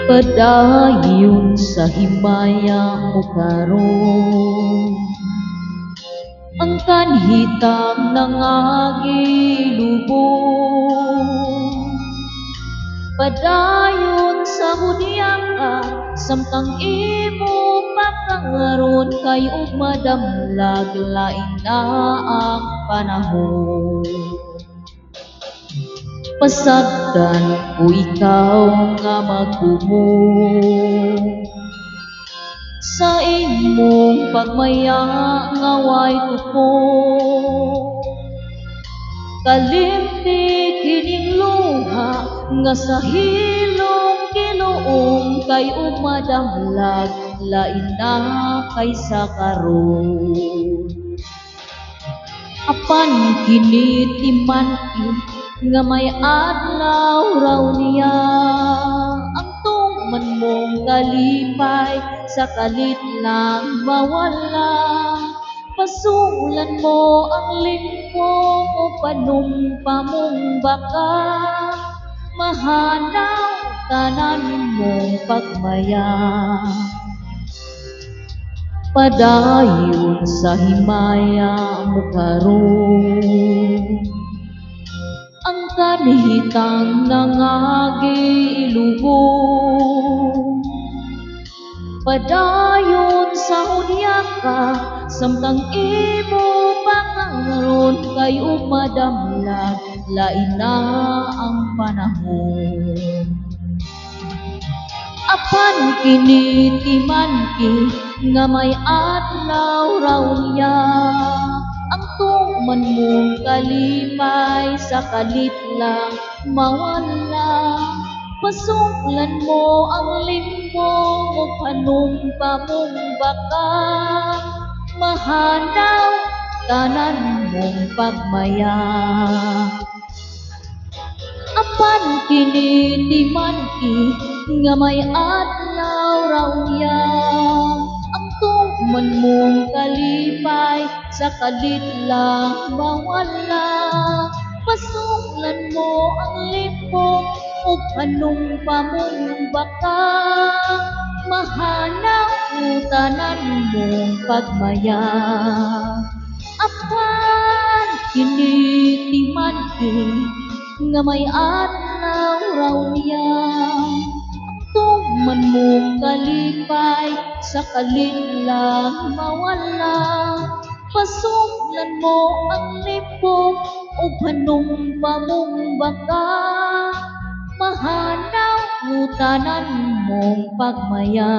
Padayon sa himaya mo karon, ang kanhitang nangagilubong. Padayon sa hudyang ka, samtang imo pakangaron kay ug madamlag lain na ang panahon. Pasagdan ko ikaw nga magtumo sa imong pagmaya nga way tuko. Kalimti kining luha nga sa hilong kinuong kay ug madamlag lain na kaysa karon. Apan kini timan-i nga may adlaw raw niya, ang tuman mong kalipay sa kalit lang mawala. Pasulan mo ang lingkong o panumpa mong baka, mahanaw tanan mong pagmaya. Padayon sa himaya mo karon, ang kanhitang nangagilubong. Padayon sa hudyak ka, samtang imo pangaron kay ug madamlag lain na ang panahon. Apan kini timan-i nga may adlaw raw niya, ang tuman mong kalipay sa kalit lang mawala. Pasuklan mo ang limbong o panumpa mong baka, mahanaw tanan mong pagmaya. Apan kini timan-i nga may adlaw raw niya, ang tuman mong kalipay sa kalit lang mawala. Pasuklan mo ang limbong o panumpa mong baka, mahanaw tanan mong pagmaya. Apan kini timan-i nga may adlaw raw niya, ang tuman mong kalipay sa kalit lang mawala. Pasuklan mo ang limbong o panumpa mong baka, mahanaw tanan mong pagmaya.